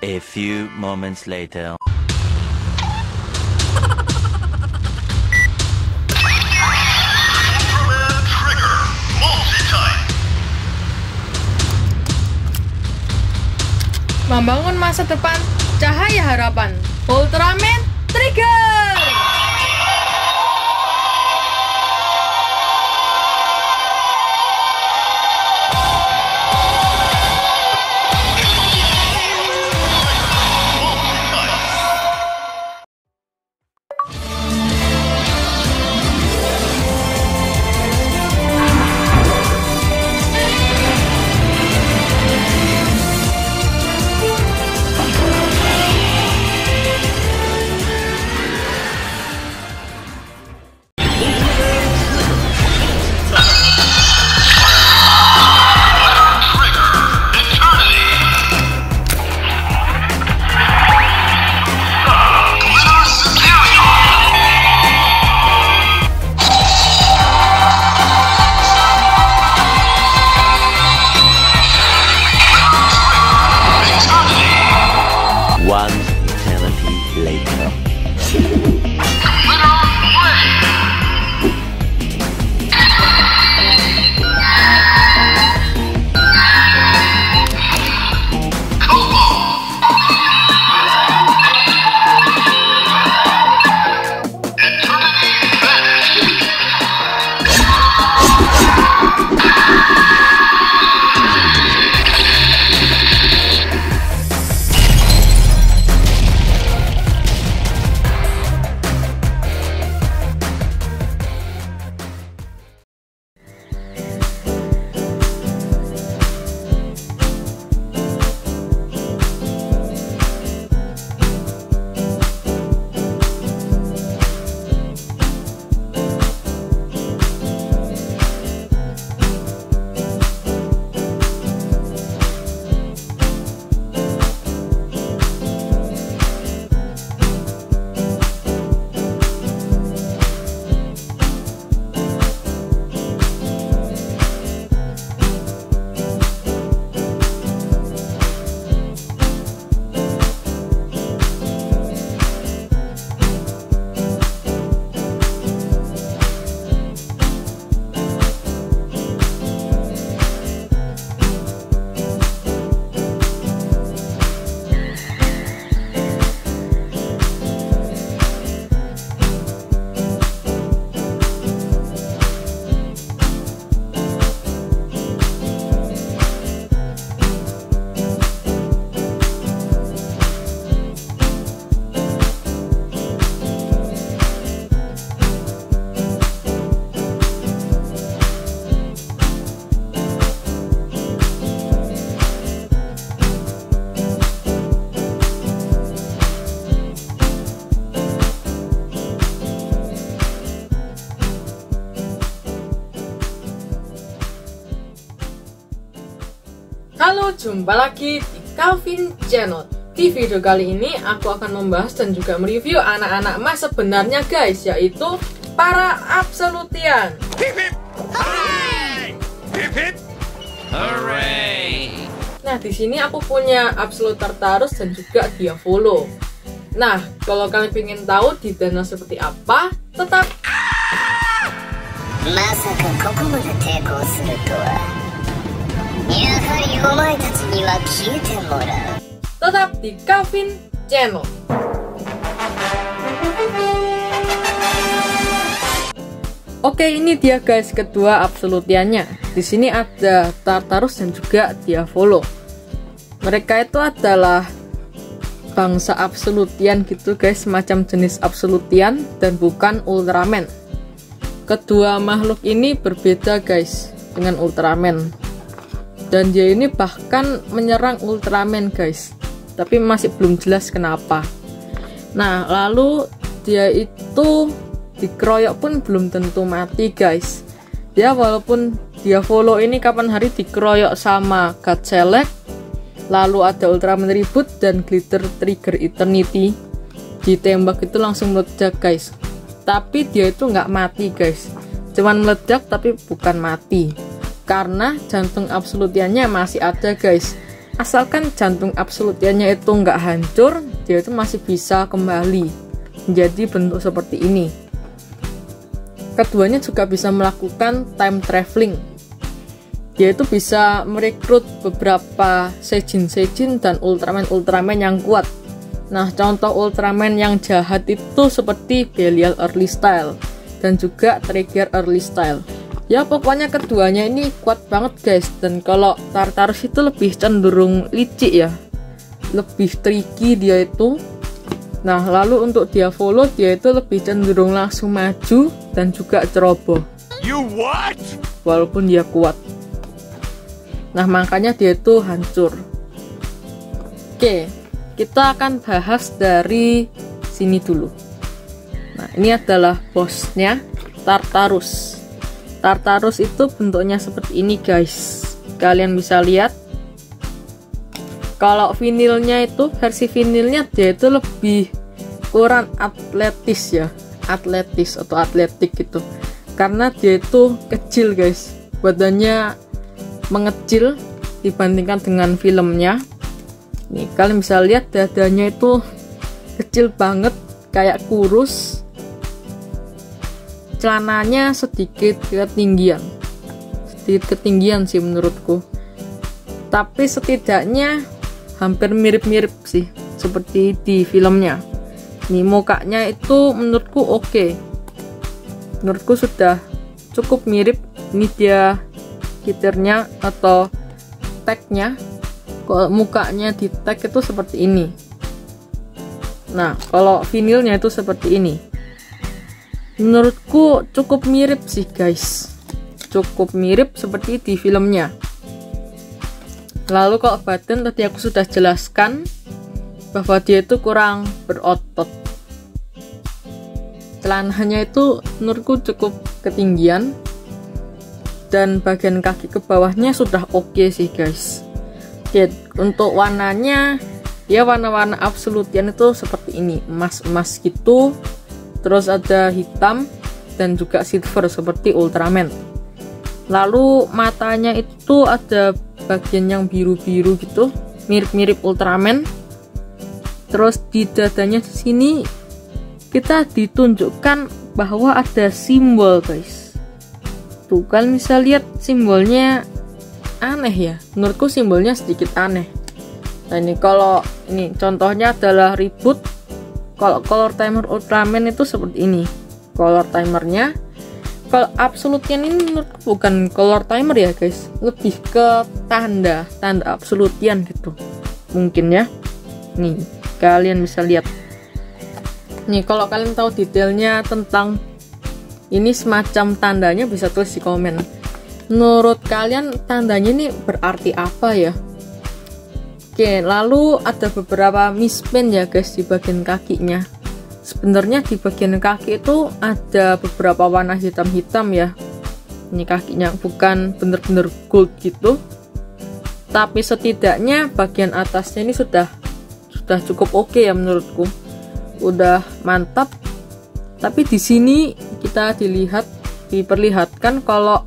A few moments later. Membangun masa depan, cahaya harapan. Ultraman Trigger! One eternity later. Halo, jumpa lagi di Calvin Channel. Di video kali ini aku akan membahas dan juga mereview anak-anak mas sebenarnya guys, yaitu para Absolutian. Hip hip hooray! Hip hip hooray! Nah, di sini aku punya Absolute Tartarus dan juga Diavolo. Nah, kalau kalian ingin tahu detailnya seperti apa, tetap tetap di Calvin Channel. Oke, ini dia guys kedua Absolutiannya. Di sini ada Tartarus dan juga Diavolo. Mereka itu adalah bangsa Absolutian gitu guys, semacam jenis Absolutian dan bukan Ultraman. Kedua makhluk ini berbeda guys dengan Ultraman. Dan dia ini bahkan menyerang Ultraman guys, tapi masih belum jelas kenapa. Nah, lalu dia itu dikeroyok pun belum tentu mati guys. Ya, walaupun Diavolo ini kapan hari dikeroyok sama God Select, lalu ada Ultraman Reboot dan Glitter Trigger Eternity, ditembak itu langsung meledak guys. Tapi dia itu nggak mati guys, cuman meledak tapi bukan mati, karena jantung Absolutiannya masih ada guys. asalkan jantung absolutiannya itu nggak hancur, dia itu masih bisa kembali menjadi bentuk seperti ini. Keduanya juga bisa melakukan time traveling. Dia itu bisa merekrut beberapa Saiyajin dan Ultraman yang kuat. Nah, contoh Ultraman yang jahat itu seperti Belial Early Style dan juga Trigger Early Style. Ya, pokoknya keduanya ini kuat banget guys. Dan kalau Tartarus itu lebih cenderung licik ya, lebih tricky dia itu. Nah, lalu untuk Diavolo, dia itu lebih cenderung langsung maju dan juga ceroboh. You what? Walaupun dia kuat. Nah, makanya dia itu hancur. Oke, kita akan bahas dari sini dulu. Nah, ini adalah bosnya Tartarus. Tartarus itu bentuknya seperti ini guys. Kalian bisa lihat. Kalau vinilnya itu, versi vinilnya dia itu lebih kurang atletis ya. Atletis atau atletik gitu. Karena dia itu kecil guys. Badannya mengecil dibandingkan dengan filmnya. Nih, kalian bisa lihat dadanya itu kecil banget, kayak kurus. Celananya sedikit ketinggian sih menurutku, tapi setidaknya hampir mirip-mirip sih seperti di filmnya. Nih, mukanya itu menurutku oke. Menurutku sudah cukup mirip. Ini dia gitarnya atau tagnya. Kalau mukanya di tag itu seperti ini. Nah, kalau vinilnya itu seperti ini. Menurutku cukup mirip sih guys, cukup mirip seperti di filmnya. Lalu kalau badan tadi aku sudah jelaskan bahwa dia itu kurang berotot. Celananya itu menurutku cukup ketinggian, dan bagian kaki ke bawahnya sudah oke sih guys. Oke, untuk warnanya ya warna-warna absolutian itu seperti ini, emas-emas gitu. Terus ada hitam dan juga silver seperti Ultraman. Lalu matanya itu ada bagian yang biru-biru gitu, mirip-mirip Ultraman. Terus di dadanya sini kita ditunjukkan bahwa ada simbol guys. Tuh, kalian bisa lihat simbolnya aneh ya. Menurutku simbolnya sedikit aneh. Nah, ini kalau ini contohnya adalah reboot. Kalau color timer Ultraman itu seperti ini color timernya. Kalau absolutian ini menurutku bukan color timer ya guys, lebih ke tanda absolutian gitu mungkin ya. Nih, kalian bisa lihat. Nih, kalau kalian tahu detailnya tentang ini semacam tandanya bisa tulis di komen. Menurut kalian tandanya ini berarti apa ya? Oke, lalu ada beberapa mispen ya guys di bagian kakinya. Sebenarnya di bagian kaki itu ada beberapa warna hitam-hitam ya. Ini kakinya bukan bener-bener gold gitu, tapi setidaknya bagian atasnya ini sudah cukup oke ya menurutku. Udah mantap. Tapi di sini kita diperlihatkan kalau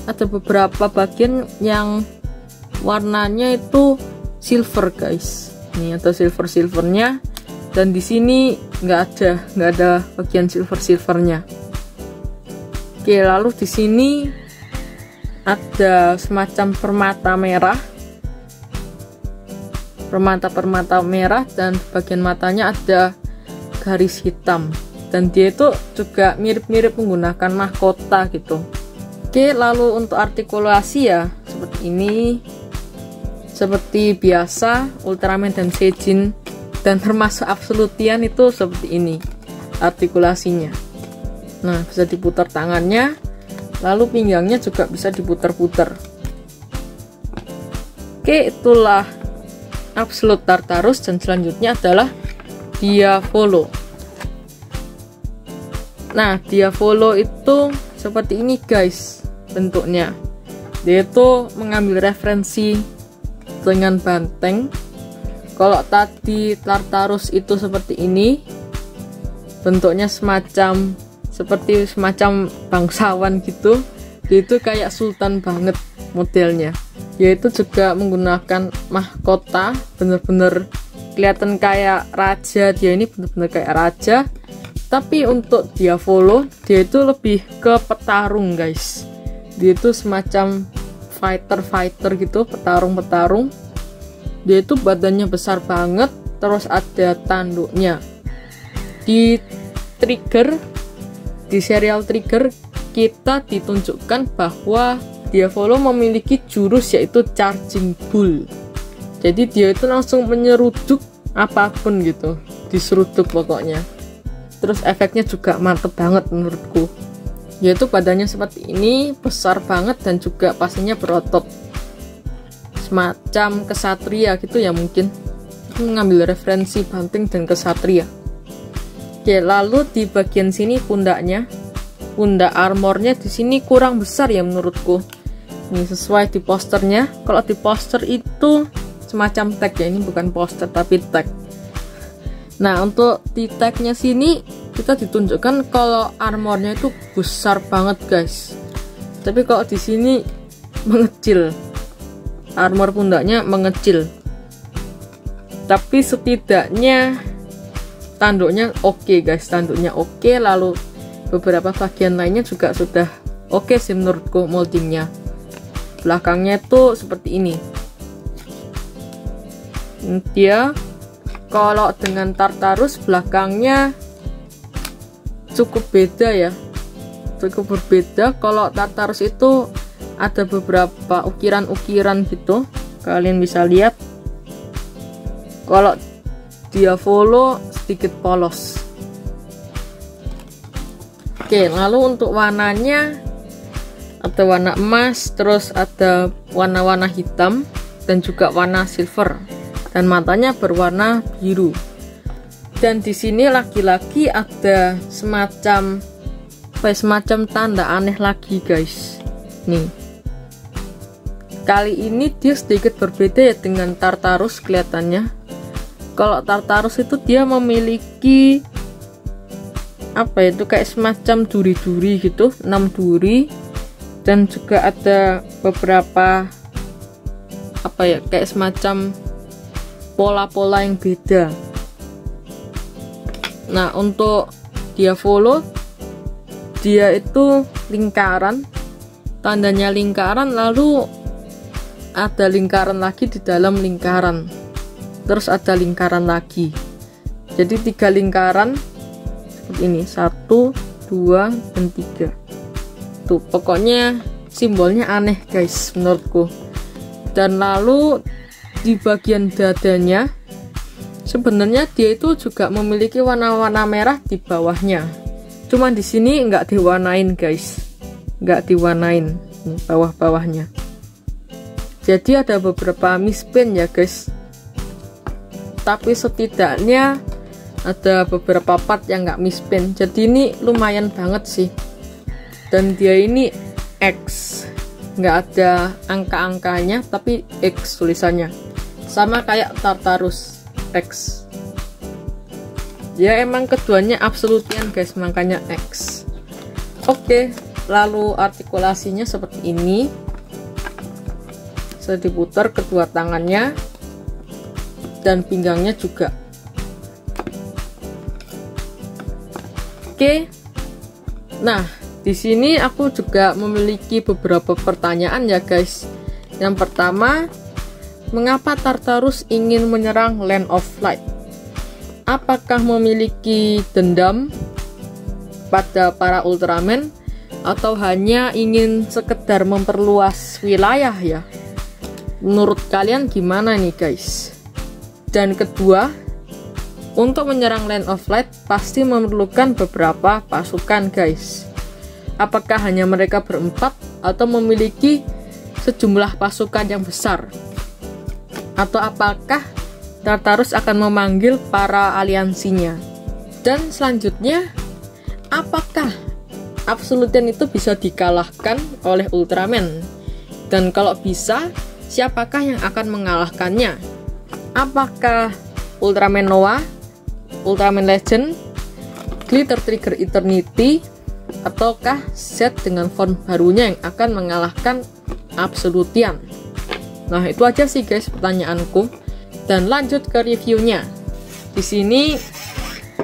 ada beberapa bagian yang warnanya itu silver guys. Ini ada silvernya, dan di sini nggak ada bagian silvernya. Oke, lalu di sini ada semacam permata merah dan bagian matanya ada garis hitam, dan dia itu juga mirip-mirip menggunakan mahkota gitu. Oke, lalu untuk artikulasi ya seperti ini. Seperti biasa, Ultraman dan Saiyajin dan termasuk Absolutian itu seperti ini artikulasinya. Nah, bisa diputar tangannya, lalu pinggangnya juga bisa diputar-putar. Oke, itulah Absolute Tartarus, dan selanjutnya adalah Diavolo. Nah, Diavolo itu seperti ini guys bentuknya. Dia itu mengambil referensi dengan banteng. Kalau tadi Tartarus itu seperti ini, bentuknya semacam bangsawan gitu, dia itu kayak sultan banget modelnya. Dia itu juga menggunakan mahkota, bener-bener kelihatan kayak raja. Dia ini bener-bener kayak raja. Tapi untuk Diavolo, dia itu lebih ke petarung guys. Dia itu semacam fighter gitu, petarung. Dia itu badannya besar banget, terus ada tanduknya. Di serial Trigger kita ditunjukkan bahwa Diavolo memiliki jurus yaitu Charging Bull. Jadi dia itu langsung menyeruduk apapun gitu, diseruduk pokoknya. Terus efeknya juga mantep banget menurutku. Yaitu badannya seperti ini, besar banget dan juga pastinya berotot. Semacam kesatria gitu ya mungkin. Mengambil referensi banting dan kesatria. Oke, lalu di bagian sini pundaknya. Pundak armornya di sini kurang besar ya menurutku. Ini sesuai di posternya. Kalau di poster itu semacam tag ya, ini bukan poster tapi tag. Nah, untuk di tagnya sini kita ditunjukkan kalau armornya itu besar banget guys. Tapi kalau di sini mengecil. Armor pundaknya mengecil. Tapi setidaknya tanduknya oke guys, tanduknya oke. Lalu beberapa bagian lainnya juga sudah oke sih menurutku moldingnya. Belakangnya itu seperti ini. Dia kalau dengan Tartarus belakangnya cukup beda ya, cukup berbeda. Kalau Tartarus itu ada beberapa ukiran-ukiran gitu, kalian bisa lihat. Kalau Diavolo sedikit polos. Oke, lalu untuk warnanya ada warna emas, terus ada warna-warna hitam dan juga warna silver, dan matanya berwarna biru. Dan di sini lagi-lagi ada semacam tanda aneh lagi guys. Nih, kali ini dia sedikit berbeda ya dengan Tartarus kelihatannya. Kalau Tartarus itu dia memiliki apa itu kayak semacam duri-duri gitu, 6 duri. Dan juga ada beberapa apa ya, kayak semacam pola-pola yang beda. Nah, untuk Diavolo dia itu lingkaran, tandanya lingkaran, lalu ada lingkaran lagi di dalam lingkaran, terus ada lingkaran lagi. Jadi 3 lingkaran seperti ini, 1, 2, dan 3. Tuh, pokoknya simbolnya aneh guys menurutku. Dan lalu di bagian dadanya sebenarnya dia itu juga memiliki warna-warna merah di bawahnya. Cuma di sini nggak diwarnain guys, nggak diwarnain bawah-bawahnya. Jadi ada beberapa misprint ya guys. Tapi setidaknya ada beberapa part yang nggak misprint. Jadi ini lumayan banget sih. Dan dia ini X, nggak ada angka-angkanya tapi X tulisannya, sama kayak Tartarus X. Ya emang keduanya absolutian guys, makanya X. Oke, lalu artikulasinya seperti ini. Saya diputar kedua tangannya dan pinggangnya juga. Oke, nah di sini aku juga memiliki beberapa pertanyaan ya guys. Yang pertama, mengapa Tartarus ingin menyerang Land of Light? Apakah memiliki dendam pada para Ultraman atau hanya ingin sekedar memperluas wilayah ya? Menurut kalian gimana nih guys? Dan kedua, untuk menyerang Land of Light pasti memerlukan beberapa pasukan guys. Apakah hanya mereka berempat atau memiliki sejumlah pasukan yang besar? Atau apakah Tartarus akan memanggil para aliansinya? Dan selanjutnya, apakah Absolution itu bisa dikalahkan oleh Ultraman? Dan kalau bisa, siapakah yang akan mengalahkannya? Apakah Ultraman Noah, Ultraman Legend, Glitter Trigger Eternity, ataukah set dengan form barunya yang akan mengalahkan Absolution? Nah, itu aja sih guys pertanyaanku. Dan lanjut ke reviewnya. Di sini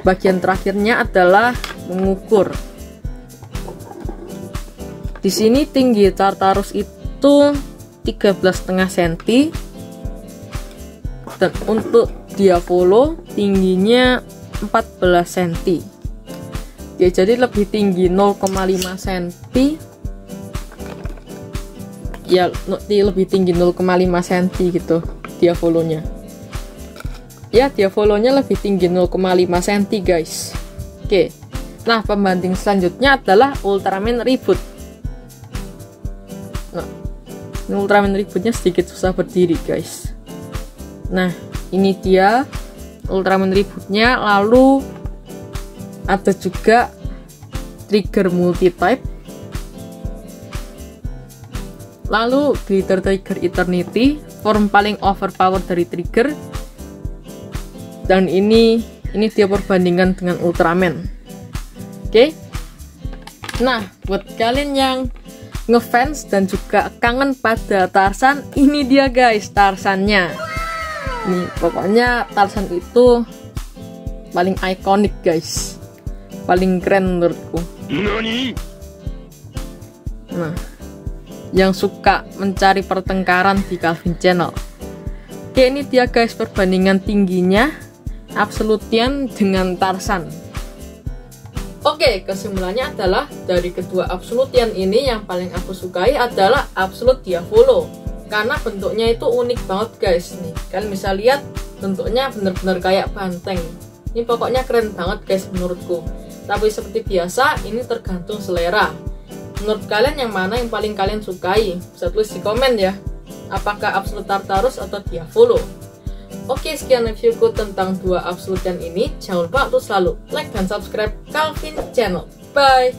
bagian terakhirnya adalah mengukur. Di sini tinggi Tartarus itu 13,5 cm. Dan untuk Diavolo tingginya 14 cm. Ya, jadi lebih tinggi 0,5 cm. Ya, lebih tinggi 0,5 cm gitu Diavolonya. Ya, Diavolonya lebih tinggi 0,5 cm guys. Oke. Nah, pembanding selanjutnya adalah Ultraman Reboot. Nah, ini Ultraman Rebootnya sedikit susah berdiri guys. Nah, ini dia Ultraman Rebootnya. Lalu ada juga trigger multi-type. Lalu Glitter Trigger Eternity, form paling overpower dari trigger. Dan ini dia perbandingan dengan Ultraman. Oke. Nah, buat kalian yang ngefans dan juga kangen pada Tarzan, ini dia guys Tarzannya. Nih, pokoknya Tarzan itu paling ikonik guys. Paling keren menurutku. Nah, yang suka mencari pertengkaran di Calvin Channel. Oke, ini dia guys perbandingan tingginya Absolutian dengan Tarzan. Oke, kesimpulannya adalah dari kedua Absolutian ini yang paling aku sukai adalah Absolute Diavolo. Karena bentuknya itu unik banget guys. Nih, kalian bisa lihat bentuknya bener-bener kayak banteng. Ini pokoknya keren banget guys menurutku. Tapi seperti biasa, ini tergantung selera. Menurut kalian yang mana yang paling kalian sukai? Bisa tulis di komen ya. Apakah Absolute Tartarus atau Diavolo? Oke, sekian reviewku tentang dua Absolutian ini. Jangan lupa untuk selalu like dan subscribe Calvin Channel. Bye!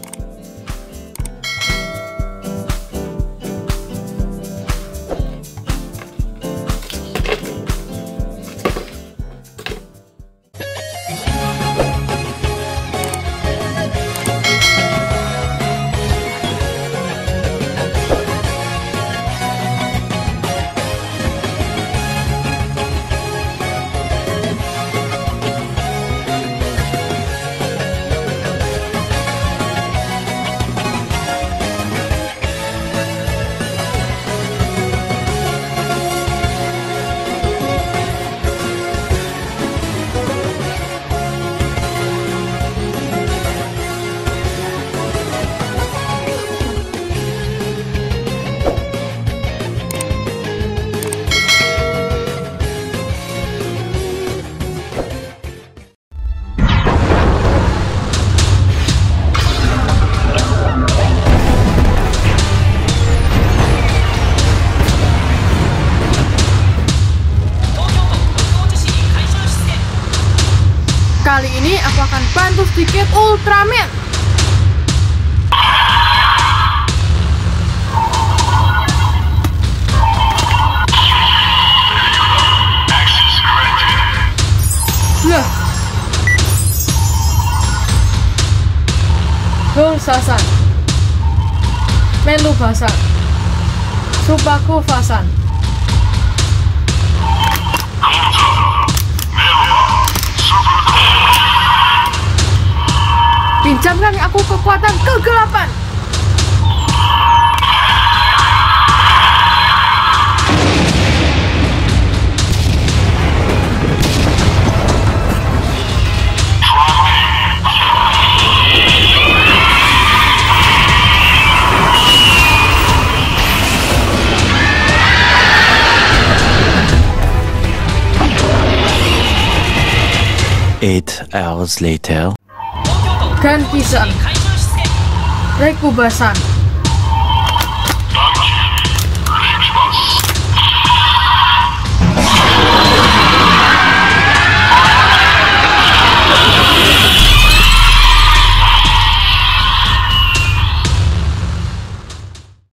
Kali ini aku akan bantu sedikit Ultraman. Lah. Sasan. Melu Basan. Supaku Fasan. Pinjamkan aku kekuatan kegelapan. Eight hours later. Gan pisan. Rekubasan.